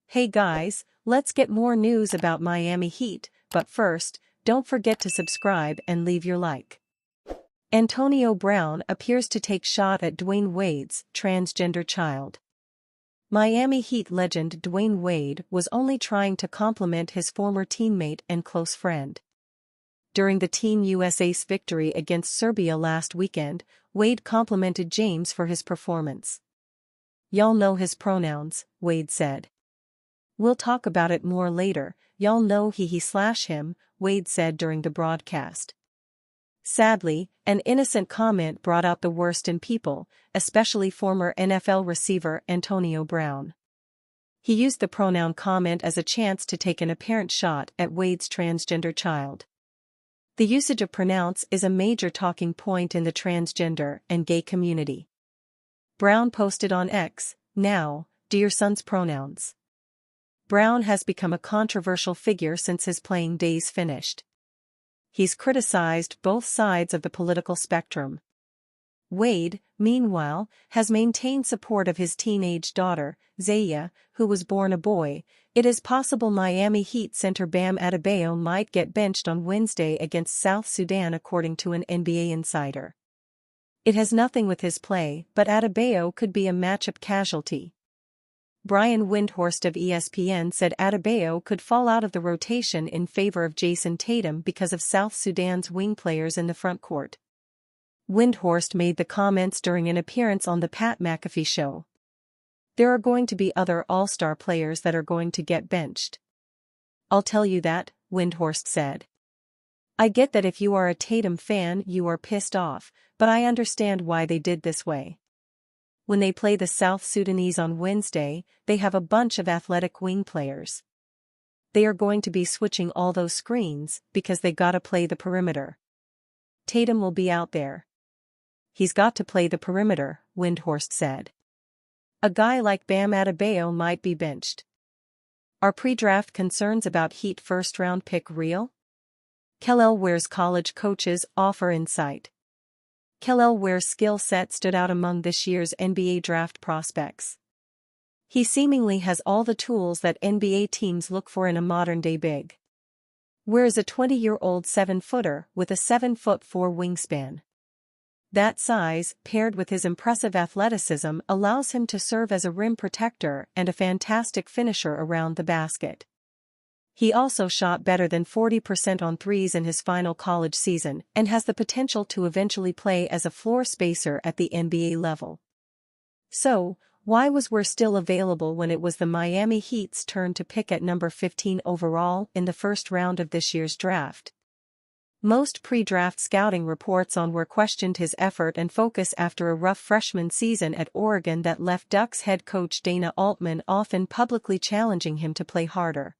Hey guys, let's get more news about Miami Heat, but first, don't forget to subscribe and leave your like. Antonio Brown appears to take shot at Dwayne Wade's transgender child. Miami Heat legend Dwayne Wade was only trying to compliment his former teammate and close friend. During the Team USA's victory against Serbia last weekend, Wade complimented James for his performance. "Y'all know his pronouns," Wade said. "We'll talk about it more later, y'all know he/him," Wade said during the broadcast. Sadly, an innocent comment brought out the worst in people, especially former NFL receiver Antonio Brown. He used the pronoun comment as a chance to take an apparent shot at Wade's transgender child. The usage of pronouns is a major talking point in the transgender and gay community. Brown posted on X, "Now, do your son's pronouns." Brown has become a controversial figure since his playing days finished. He's criticized both sides of the political spectrum. Wade, meanwhile, has maintained support of his teenage daughter, Zaya, who was born a boy. It is possible Miami Heat center Bam Adebayo might get benched on Wednesday against South Sudan, according to an NBA insider. It has nothing with his play, but Adebayo could be a matchup casualty. Brian Windhorst of ESPN said Adebayo could fall out of the rotation in favor of Jason Tatum because of South Sudan's wing players in the front court. Windhorst made the comments during an appearance on the Pat McAfee show. "There are going to be other all-star players that are going to get benched. I'll tell you that," Windhorst said. "I get that if you are a Tatum fan you are pissed off, but I understand why they did this way. When they play the South Sudanese on Wednesday, they have a bunch of athletic wing players. They are going to be switching all those screens because they gotta play the perimeter. Tatum will be out there. He's got to play the perimeter," Windhorst said. "A guy like Bam Adebayo might be benched." Are pre-draft concerns about Heat first-round pick real? Kel'el Ware's college coaches offer insight. Kel'el Ware's skill set stood out among this year's NBA draft prospects. He seemingly has all the tools that NBA teams look for in a modern-day big. Ware is a 20-year-old 7-footer with a 7'4" wingspan. That size, paired with his impressive athleticism, allows him to serve as a rim protector and a fantastic finisher around the basket. He also shot better than 40% on threes in his final college season and has the potential to eventually play as a floor spacer at the NBA level. So, why was Ware still available when it was the Miami Heat's turn to pick at number 15 overall in the first round of this year's draft? Most pre-draft scouting reports on Ware questioned his effort and focus after a rough freshman season at Oregon that left Ducks head coach Dana Altman often publicly challenging him to play harder.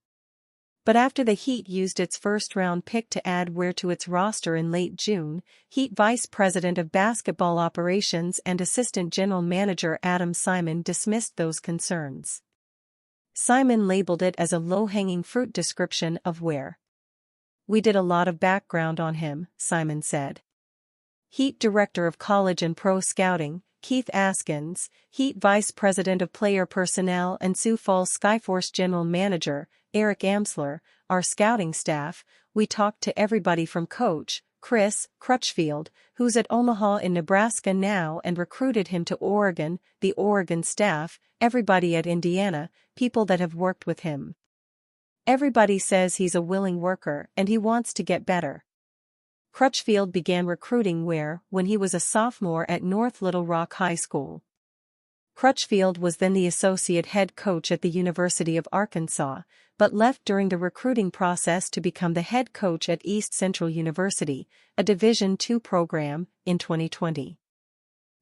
But after the Heat used its first-round pick to add Ware to its roster in late June, Heat Vice President of Basketball Operations and Assistant General Manager Adam Simon dismissed those concerns. Simon labeled it as a low-hanging fruit description of Ware. "We did a lot of background on him," Simon said. Heat Director of College and Pro Scouting, Keith Askins, Heat Vice President of Player Personnel and Sioux Falls Skyforce General Manager, Eric Amsler, "Our scouting staff, we talked to everybody from Coach Chris Crutchfield, who's at Omaha in Nebraska now, and recruited him to Oregon, the Oregon staff, everybody at Indiana, people that have worked with him. Everybody says he's a willing worker and he wants to get better." Crutchfield began recruiting Ware when he was a sophomore at North Little Rock High School. Crutchfield was then the associate head coach at the University of Arkansas, but left during the recruiting process to become the head coach at East Central University, a Division II program, in 2020.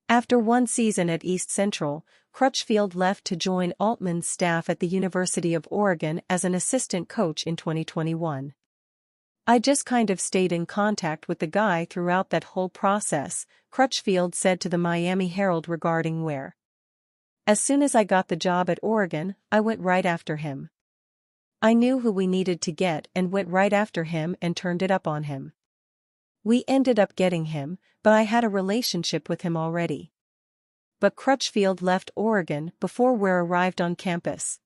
After one season at East Central, Crutchfield left to join Altman's staff at the University of Oregon as an assistant coach in 2021. "I just kind of stayed in contact with the guy throughout that whole process," Crutchfield said to the Miami Herald regarding Ware. "As soon as I got the job at Oregon, I went right after him. I knew who we needed to get and went right after him and turned it up on him." We ended up getting him, but I had a relationship with him already. But Crutchfield left Oregon before Ware arrived on campus.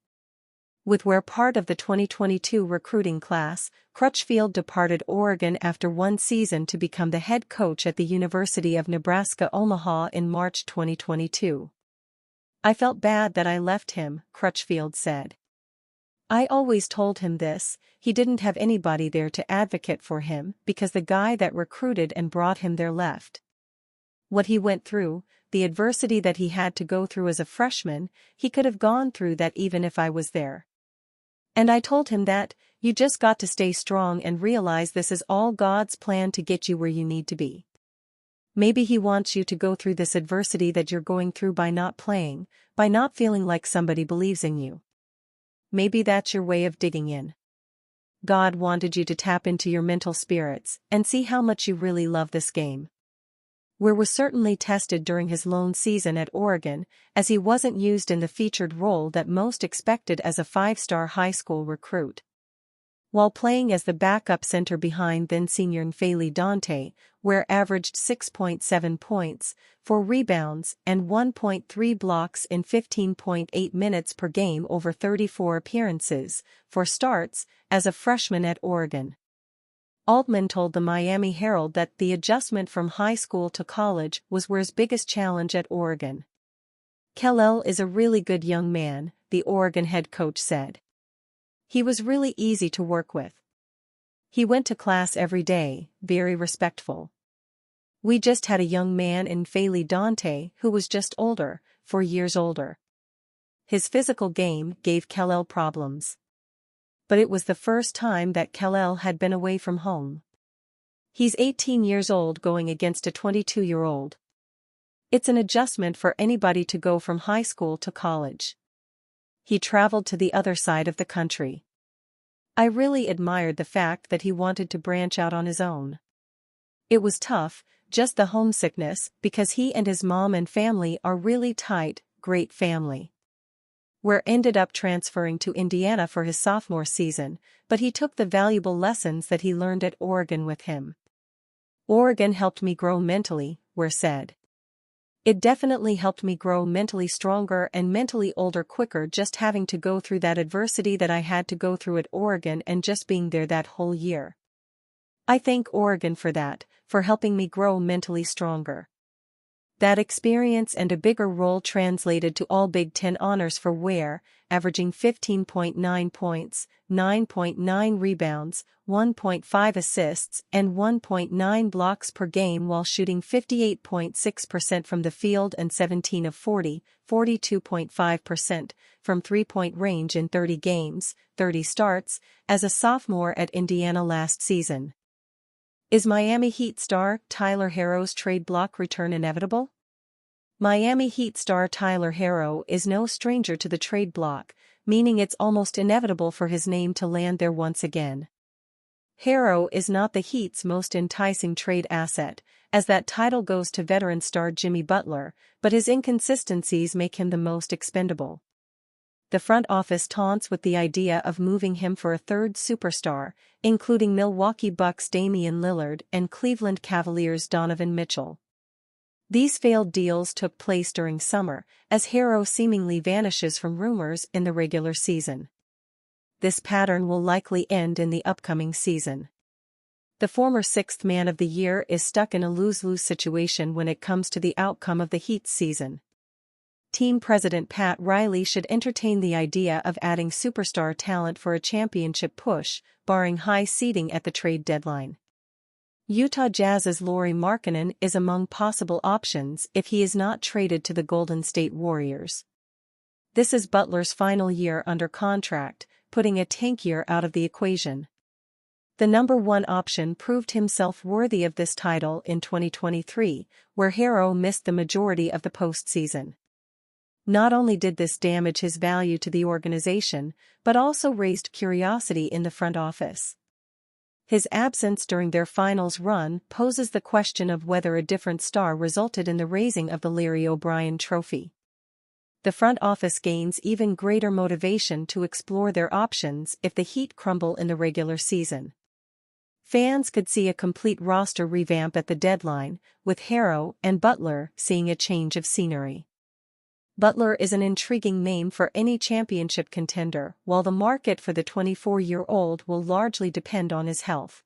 With Ware part of the 2022 recruiting class, Crutchfield departed Oregon after one season to become the head coach at the University of Nebraska-Omaha in March 2022. I felt bad that I left him, Crutchfield said. I always told him this, he didn't have anybody there to advocate for him because the guy that recruited and brought him there left. What he went through, the adversity that he had to go through as a freshman, he could have gone through that even if I was there. And I told him that, you just got to stay strong and realize this is all God's plan to get you where you need to be. Maybe he wants you to go through this adversity that you're going through by not playing, by not feeling like somebody believes in you. Maybe that's your way of digging in. God wanted you to tap into your mental spirits and see how much you really love this game. Ware was certainly tested during his lone season at Oregon, as he wasn't used in the featured role that most expected as a five-star high school recruit. While playing as the backup center behind then-senior N'Faly Dante, Ware averaged 6.7 points, 4 rebounds, and 1.3 blocks in 15.8 minutes per game over 34 appearances, 4 starts, as a freshman at Oregon. Altman told the Miami Herald that the adjustment from high school to college was Ware's biggest challenge at Oregon. Kel'el is a really good young man, the Oregon head coach said. He was really easy to work with. He went to class every day, very respectful. We just had a young man in N'Faly Dante who was just older, 4 years older. His physical game gave Kel'el problems. But it was the first time that Kel'el had been away from home. He's 18 years old going against a 22-year-old. It's an adjustment for anybody to go from high school to college. He traveled to the other side of the country. I really admired the fact that he wanted to branch out on his own. It was tough, just the homesickness, because he and his mom and family are really tight, great family. Ware ended up transferring to Indiana for his sophomore season, but he took the valuable lessons that he learned at Oregon with him. Oregon helped me grow mentally, Ware said. It definitely helped me grow mentally stronger and mentally older quicker just having to go through that adversity that I had to go through at Oregon and just being there that whole year. I thank Oregon for that, for helping me grow mentally stronger. That experience and a bigger role translated to all Big Ten honors for Ware, averaging 15.9 points, 9.9 rebounds, 1.5 assists, and 1.9 blocks per game while shooting 58.6% from the field and 17 of 40, 42.5%, from three-point range in 30 games, 30 starts, as a sophomore at Indiana last season. Is Miami Heat star Tyler Herro's trade block return inevitable? Miami Heat star Tyler Herro is no stranger to the trade block, meaning it's almost inevitable for his name to land there once again. Herro is not the Heat's most enticing trade asset, as that title goes to veteran star Jimmy Butler, but his inconsistencies make him the most expendable. The front office taunts with the idea of moving him for a third superstar, including Milwaukee Bucks Damian Lillard and Cleveland Cavaliers Donovan Mitchell. These failed deals took place during summer, as Herro seemingly vanishes from rumors in the regular season. This pattern will likely end in the upcoming season. The former sixth man of the year is stuck in a lose-lose situation when it comes to the outcome of the Heat's season. Team president Pat Riley should entertain the idea of adding superstar talent for a championship push, barring high seeding at the trade deadline. Utah Jazz's Lauri Markkanen is among possible options if he is not traded to the Golden State Warriors. This is Butler's final year under contract, putting a tank year out of the equation. The number one option proved himself worthy of this title in 2023, where Herro missed the majority of the postseason. Not only did this damage his value to the organization, but also raised curiosity in the front office. His absence during their finals run poses the question of whether a different star resulted in the raising of the Larry O'Brien Trophy. The front office gains even greater motivation to explore their options if the Heat crumble in the regular season. Fans could see a complete roster revamp at the deadline, with Herro and Butler seeing a change of scenery. Butler is an intriguing name for any championship contender, while the market for the 24-year-old will largely depend on his health.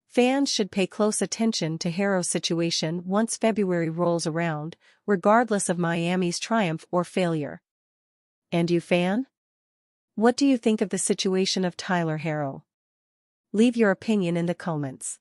Fans should pay close attention to Herro's situation once February rolls around, regardless of Miami's triumph or failure. And you, fan? What do you think of the situation of Tyler Herro? Leave your opinion in the comments.